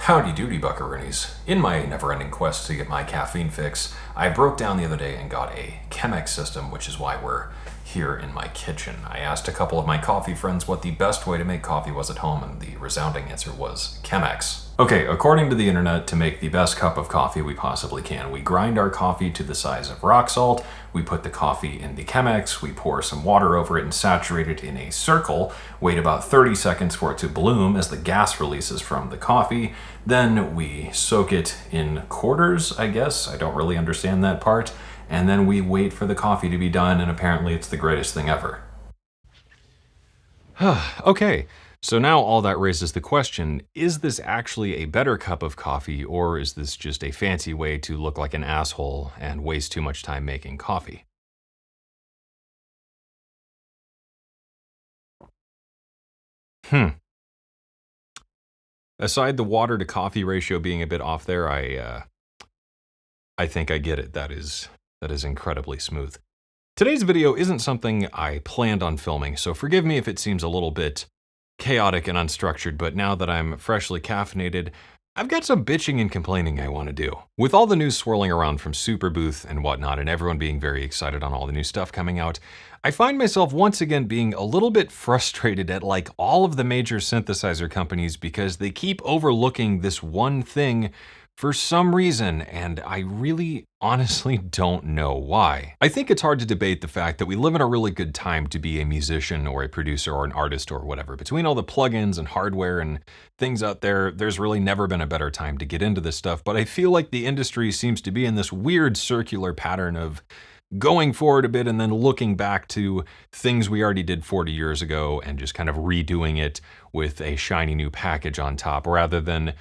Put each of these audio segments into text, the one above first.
Howdy doody buckaroonies. In my never-ending quest to get my caffeine fix, I broke down the other day and got a Chemex system, which is why we're here in my kitchen. I asked a couple of my coffee friends what the best way to make coffee was at home, and the resounding answer was Chemex. Okay, according to the internet, to make the best cup of coffee we possibly can, we grind our coffee to the size of rock salt, we put the coffee in the Chemex, we pour some water over it and saturate it in a circle, wait about 30 seconds for it to bloom as the gas releases from the coffee, then we soak it in quarters, I guess. I don't really understand that part. And then we wait for the coffee to be done, and apparently it's the greatest thing ever. Okay, so now all that raises the question, is this actually a better cup of coffee, or is this just a fancy way to look like an asshole and waste too much time making coffee? Aside the water to coffee ratio being a bit off there, I think I get it. That is incredibly smooth. Today's video isn't something I planned on filming, so forgive me if it seems a little bit chaotic and unstructured, but now that I'm freshly caffeinated, I've got some bitching and complaining I want to do. With all the news swirling around from Superbooth and whatnot, and everyone being very excited on all the new stuff coming out, I find myself once again being a little bit frustrated at like all of the major synthesizer companies because they keep overlooking this one thing for some reason, and I really honestly don't know why. I think it's hard to debate the fact that we live in a really good time to be a musician or a producer or an artist or whatever. Between all the plugins and hardware and things out there, there's really never been a better time to get into this stuff, but I feel like the industry seems to be in this weird circular pattern of going forward a bit and then looking back to things we already did 40 years ago and just kind of redoing it with a shiny new package on top, rather than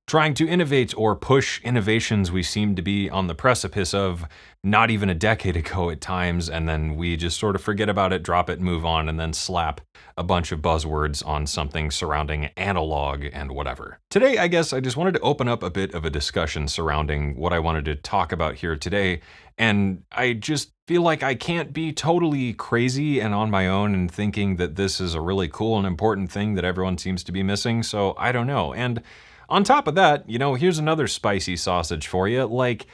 trying to innovate or push innovations we seem to be on the precipice of not even a decade ago at times, and then we just sort of forget about it, drop it, move on, and then slap a bunch of buzzwords on something surrounding analog and whatever. Today, I guess I just wanted to open up a bit of a discussion surrounding what I wanted to talk about here today, and I just feel like I can't be totally crazy and on my own and thinking that this is a really cool and important thing that everyone seems to be missing, so I don't know. And on top of that, here's another spicy sausage for you. Like,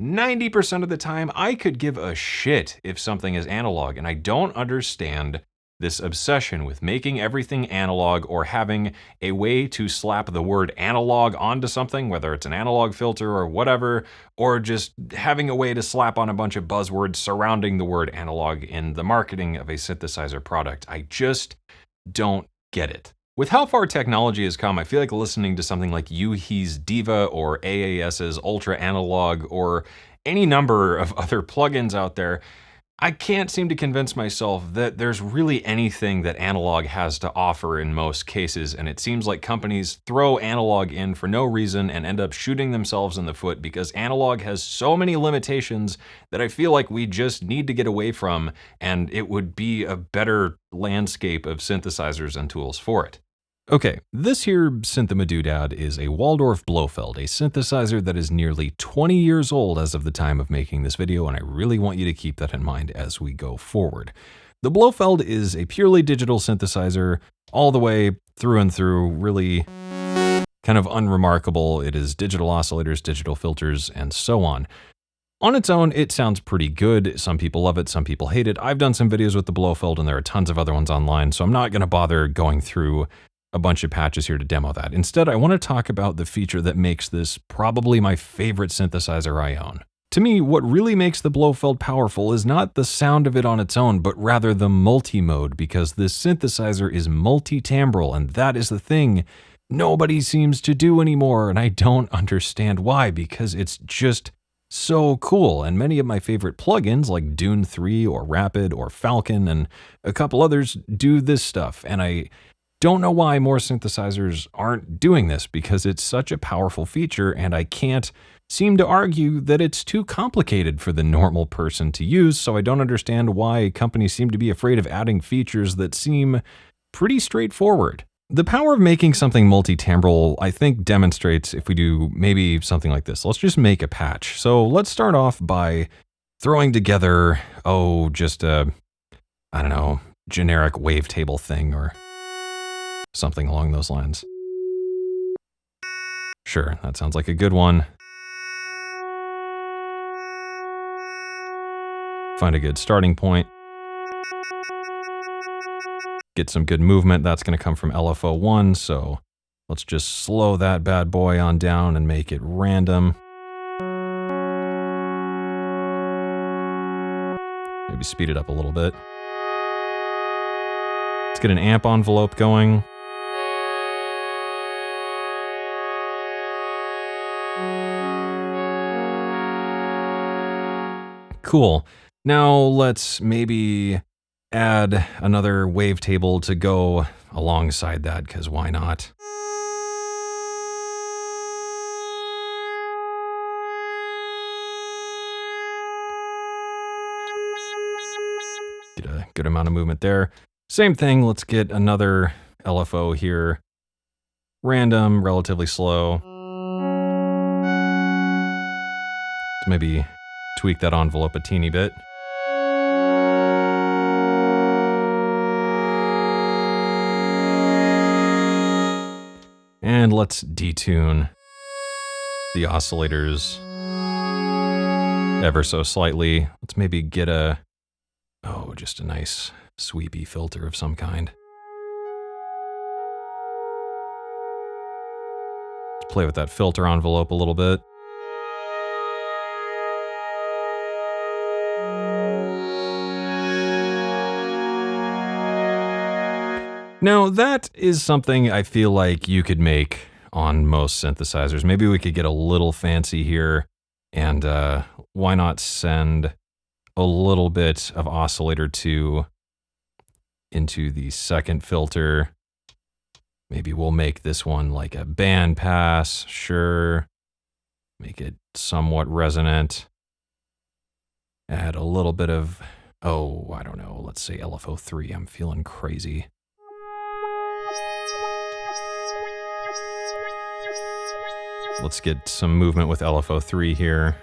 90% of the time, I could give a shit if something is analog, and I don't understand this obsession with making everything analog or having a way to slap the word analog onto something, whether it's an analog filter or whatever, or just having a way to slap on a bunch of buzzwords surrounding the word analog in the marketing of a synthesizer product. I just don't get it. With how far technology has come, I feel like listening to something like Yuhi's Diva or AAS's Ultra Analog or any number of other plugins out there, I can't seem to convince myself that there's really anything that analog has to offer in most cases, and it seems like companies throw analog in for no reason and end up shooting themselves in the foot because analog has so many limitations that I feel like we just need to get away from, and it would be a better landscape of synthesizers and tools for it. Okay, this here synthemadoodad is a Waldorf Blofeld, a synthesizer that is nearly 20 years old as of the time of making this video, and I really want you to keep that in mind as we go forward. The Blofeld is a purely digital synthesizer, all the way through and through, really kind of unremarkable. It is digital oscillators, digital filters, and so on. On its own, it sounds pretty good. Some people love it, some people hate it. I've done some videos with the Blofeld, and there are tons of other ones online, so I'm not going to bother going through a bunch of patches here to demo that. Instead, I want to talk about the feature that makes this probably my favorite synthesizer I own. To me, what really makes the Blofeld powerful is not the sound of it on its own, but rather the multi-mode, because this synthesizer is multi-timbral, and that is the thing nobody seems to do anymore, and I don't understand why, because it's just so cool. And many of my favorite plugins like Dune 3 or Rapid or Falcon and a couple others do this stuff, and I don't know why more synthesizers aren't doing this, because it's such a powerful feature, and I can't seem to argue that it's too complicated for the normal person to use, so I don't understand why companies seem to be afraid of adding features that seem pretty straightforward. The power of making something multi-timbral, I think, demonstrates if we do maybe something like this. Let's just make a patch. So let's start off by throwing together, just a, generic wavetable thing or something along those lines. Sure, that sounds like a good one. Find a good starting point. Get some good movement. That's going to come from LFO 1, so let's just slow that bad boy on down and make it random. Maybe speed it up a little bit. Let's get an amp envelope going. Cool. Now let's maybe add another wavetable to go alongside that, because why not? Get a good amount of movement there. Same thing, let's get another LFO here. Random, relatively slow. Let's maybe tweak that envelope a teeny bit. And let's detune the oscillators ever so slightly. Let's maybe get just a nice sweepy filter of some kind. Let's play with that filter envelope a little bit. Now, that is something I feel like you could make on most synthesizers. Maybe we could get a little fancy here, and why not send a little bit of oscillator 2 into the second filter. Maybe we'll make this one like a band pass, sure. Make it somewhat resonant. Add a little bit of, I don't know, let's say LFO 3, I'm feeling crazy. Let's get some movement with LFO 3 here.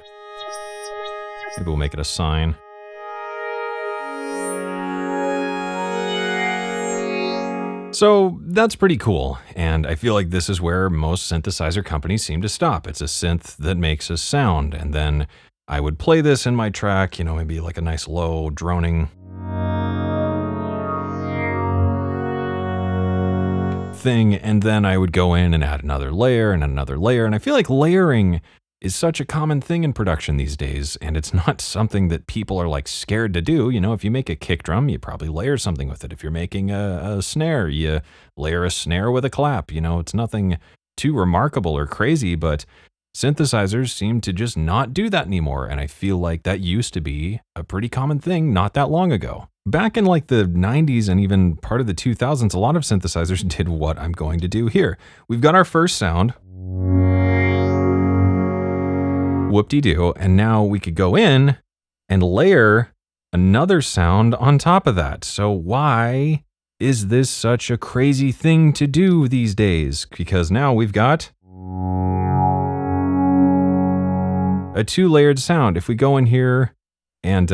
Maybe we'll make it a sine. So that's pretty cool, and I feel like this is where most synthesizer companies seem to stop. It's a synth that makes a sound, and then I would play this in my track, you know, maybe like a nice low droning thing, and then I would go in and add another layer and another layer, and I feel like layering is such a common thing in production these days, and it's not something that people are like scared to do. You know, if you make a kick drum, you probably layer something with it. If you're making a snare, you layer a snare with a clap. You know, it's nothing too remarkable or crazy, but synthesizers seem to just not do that anymore, and I feel like that used to be a pretty common thing not that long ago. Back in like the 90s and even part of the 2000s, a lot of synthesizers did what I'm going to do here. We've got our first sound. Whoop-de-doo, and now we could go in and layer another sound on top of that. So why is this such a crazy thing to do these days? Because now we've got a 2-layered sound. If we go in here and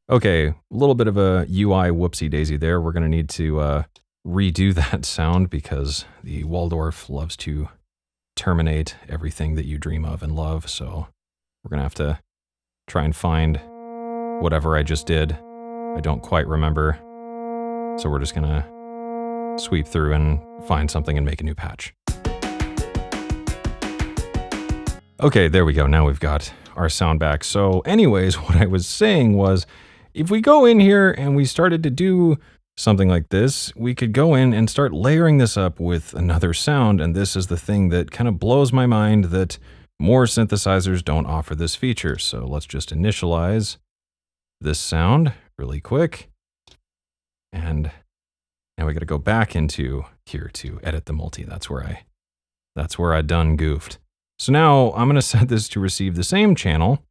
okay, a little bit of a UI whoopsie-daisy there. We're gonna need to redo that sound because the Waldorf loves to terminate everything that you dream of and love, so we're gonna have to try and find whatever I just did. I don't quite remember, so we're just gonna sweep through and find something and make a new patch. Okay, there we go. Now we've got our sound back. So anyways, what I was saying was, if we go in here and we started to do something like this, we could go in and start layering this up with another sound, and this is the thing that kind of blows my mind that more synthesizers don't offer this feature. So let's just initialize this sound really quick, and now we got to go back into here to edit the multi. That's where I done goofed. So now I'm going to set this to receive the same channel.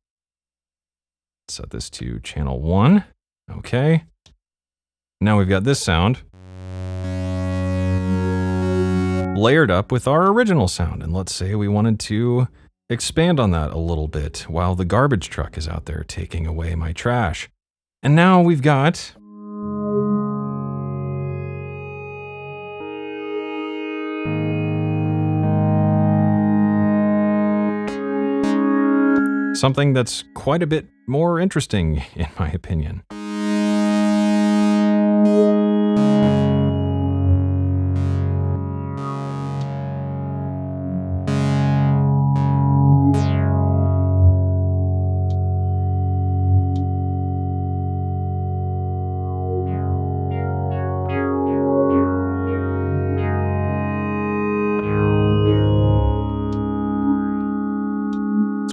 Set this to channel 1. Okay. Now we've got this sound layered up with our original sound. And let's say we wanted to expand on that a little bit while the garbage truck is out there taking away my trash. And now we've got something that's quite a bit more interesting, in my opinion.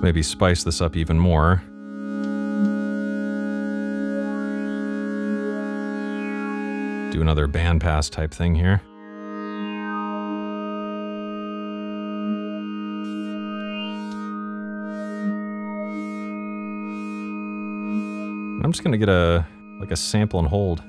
Maybe spice this up even more. Do another bandpass type thing here. I'm just gonna get a sample and hold.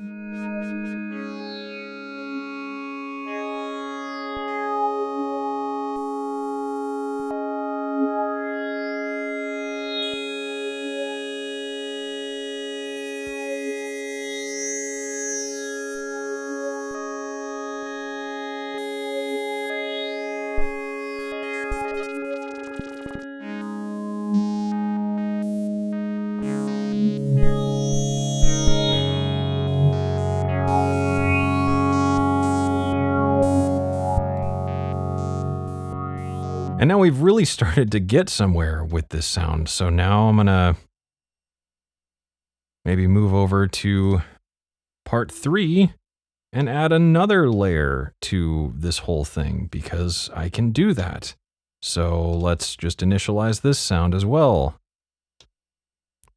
And now we've really started to get somewhere with this sound. So now I'm gonna maybe move over to part 3 and add another layer to this whole thing because I can do that. So let's just initialize this sound as well.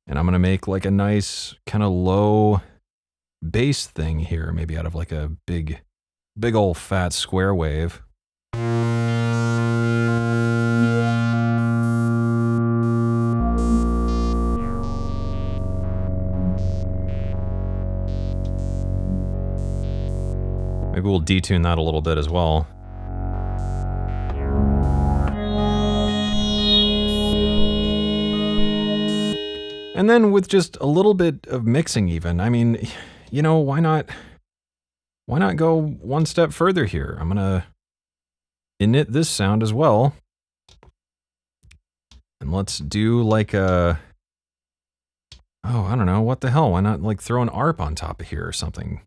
And I'm gonna make like a nice kind of low bass thing here, maybe out of like a big old fat square wave. Maybe we'll detune that a little bit as well. And then with just a little bit of mixing even, I mean, you know, why not go one step further here? I'm gonna init this sound as well. And let's do like a, oh, I don't know, what the hell? Why not like throw an ARP on top of here or something?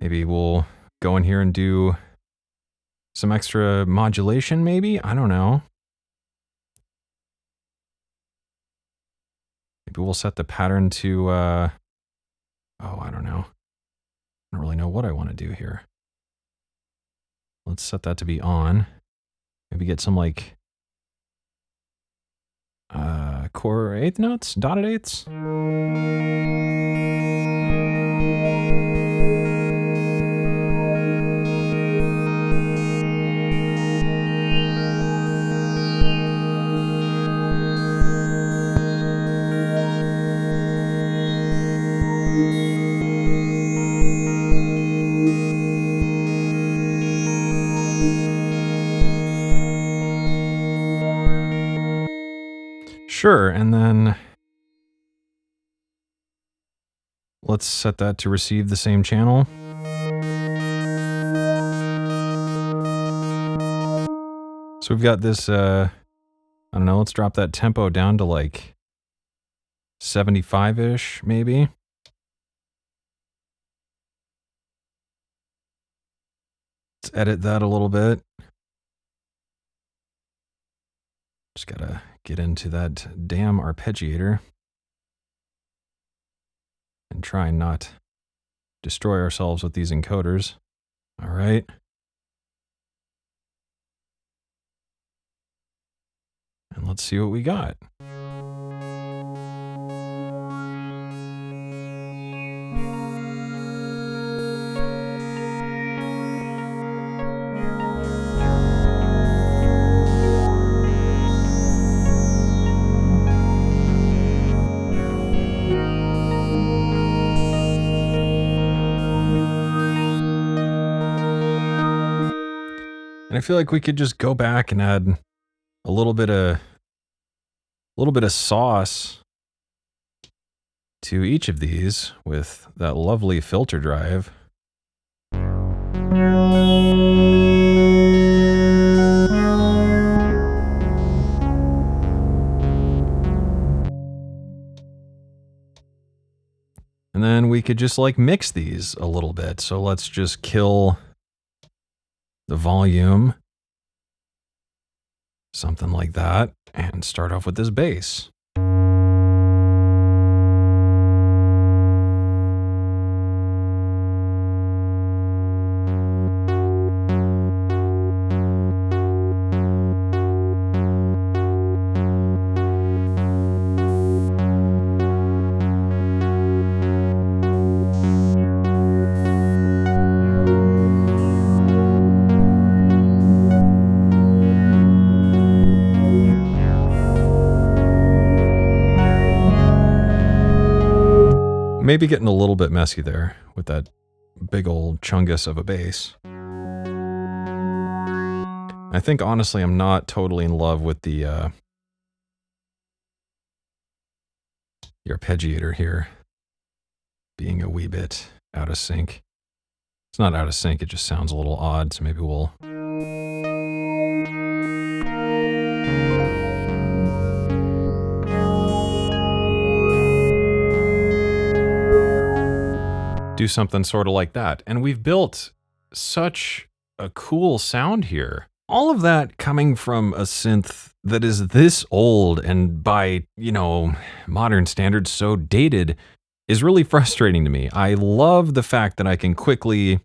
Maybe we'll go in here and do some extra modulation, maybe? I don't know. Maybe we'll set the pattern to, oh, I don't know. I don't really know what I want to do here. Let's set that to be on. Maybe get some like, core eighth notes, dotted eighths. Sure, and then let's set that to receive the same channel. So we've got this, I don't know, let's drop that tempo down to like 75-ish, maybe. Let's edit that a little bit. Just gotta get into that damn arpeggiator and try and not destroy ourselves with these encoders. All right. And let's see what we got. And I feel like we could just go back and add a little bit of sauce to each of these with that lovely filter drive. And then we could just like mix these a little bit. So let's just kill the volume, something like that, and start off with this bass. Maybe getting a little bit messy there with that big old chungus of a bass. I think honestly I'm not totally in love with the arpeggiator here being a wee bit out of sync. It's not out of sync, it just sounds a little odd, so maybe we'll do something sort of like that. And we've built such a cool sound here. All of that coming from a synth that is this old and by, modern standards so dated is really frustrating to me. I love the fact that I can quickly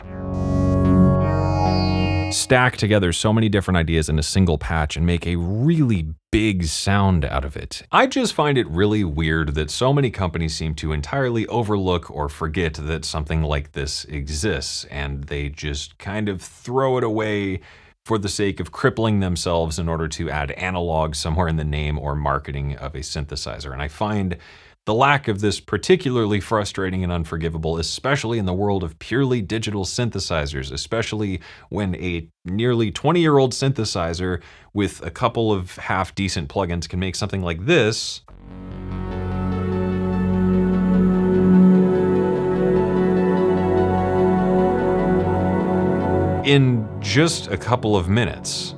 stack together so many different ideas in a single patch and make a really big sound out of it. I just find it really weird that so many companies seem to entirely overlook or forget that something like this exists, and they just kind of throw it away for the sake of crippling themselves in order to add analog somewhere in the name or marketing of a synthesizer. And I find the lack of this particularly frustrating and unforgivable, especially in the world of purely digital synthesizers, especially when a nearly 20-year-old synthesizer with a couple of half-decent plugins can make something like this in just a couple of minutes.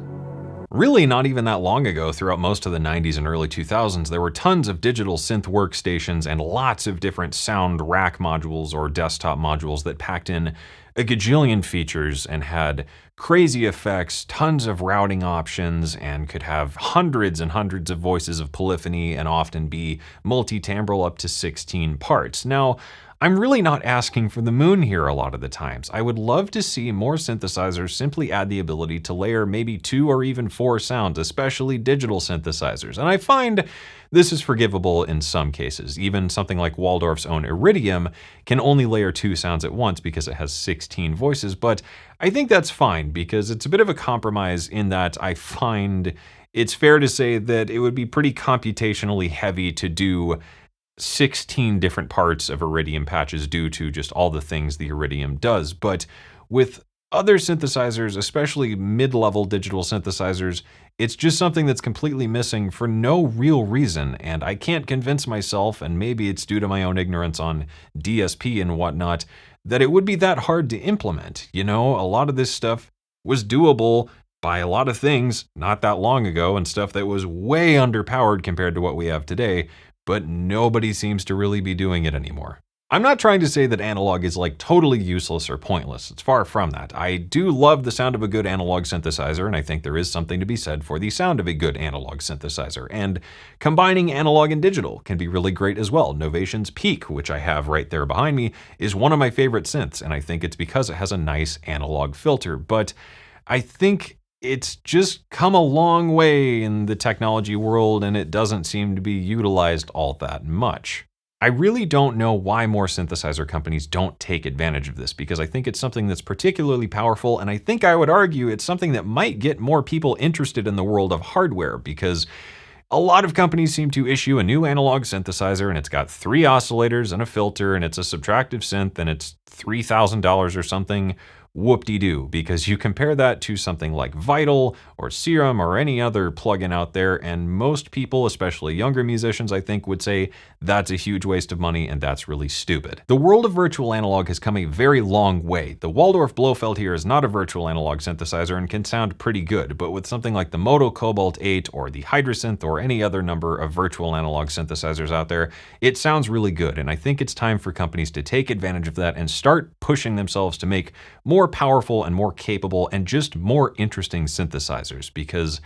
Really not even that long ago, throughout most of the 90s and early 2000s, there were tons of digital synth workstations and lots of different sound rack modules or desktop modules that packed in a gajillion features and had crazy effects, tons of routing options, and could have hundreds and hundreds of voices of polyphony and often be multi-timbral up to 16 parts. Now, I'm really not asking for the moon here a lot of the times. I would love to see more synthesizers simply add the ability to layer maybe 2 or even 4 sounds, especially digital synthesizers. And I find this is forgivable in some cases. Even something like Waldorf's own Iridium can only layer 2 sounds at once because it has 16 voices, but I think that's fine because it's a bit of a compromise in that I find it's fair to say that it would be pretty computationally heavy to do 16 different parts of Iridium patches due to just all the things the Iridium does. But with other synthesizers, especially mid-level digital synthesizers, it's just something that's completely missing for no real reason. And I can't convince myself, and maybe it's due to my own ignorance on DSP and whatnot, that it would be that hard to implement. A lot of this stuff was doable by a lot of things not that long ago and stuff that was way underpowered compared to what we have today, but nobody seems to really be doing it anymore. I'm not trying to say that analog is like totally useless or pointless. It's far from that. I do love the sound of a good analog synthesizer, and I think there is something to be said for the sound of a good analog synthesizer. And combining analog and digital can be really great as well. Novation's Peak, which I have right there behind me, is one of my favorite synths, and I think it's because it has a nice analog filter. But I think it's just come a long way in the technology world, and it doesn't seem to be utilized all that much. I really don't know why more synthesizer companies don't take advantage of this, because I think it's something that's particularly powerful, and I think I would argue it's something that might get more people interested in the world of hardware, because a lot of companies seem to issue a new analog synthesizer and it's got 3 oscillators and a filter and it's a subtractive synth and it's $3,000 or something, whoop-de-doo, because you compare that to something like Vital or Serum or any other plugin out there, and most people, especially younger musicians, I think, would say that's a huge waste of money and that's really stupid. The world of virtual analog has come a very long way. The Waldorf Blofeld here is not a virtual analog synthesizer and can sound pretty good, but with something like the Moto Cobalt 8 or the Hydrasynth or any other number of virtual analog synthesizers out there, it sounds really good, and I think it's time for companies to take advantage of that and start pushing themselves to make more powerful and more capable and just more interesting synthesizers, because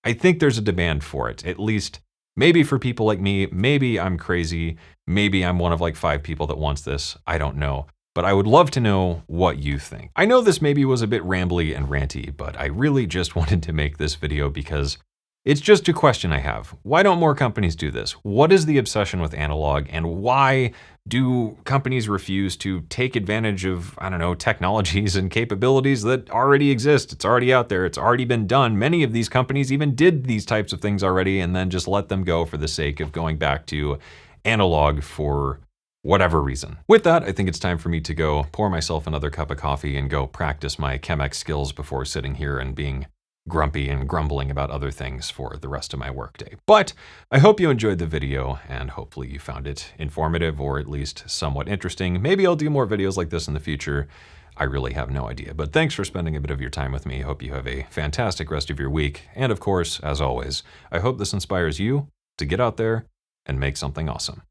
I think there's a demand for it, at least maybe for people like me. Maybe I'm crazy, maybe I'm one of like 5 people that wants this, I don't know. But I would love to know what you think. I know this maybe was a bit rambly and ranty, but I really just wanted to make this video because it's just a question I have. Why don't more companies do this? What is the obsession with analog, and why do companies refuse to take advantage of, I don't know, technologies and capabilities that already exist? It's already out there, it's already been done. Many of these companies even did these types of things already and then just let them go for the sake of going back to analog for whatever reason. With that, I think it's time for me to go pour myself another cup of coffee and go practice my Chemex skills before sitting here and being grumpy and grumbling about other things for the rest of my workday. But I hope you enjoyed the video, and hopefully you found it informative or at least somewhat interesting. Maybe I'll do more videos like this in the future. I really have no idea, but thanks for spending a bit of your time with me. I hope you have a fantastic rest of your week. And of course, as always, I hope this inspires you to get out there and make something awesome.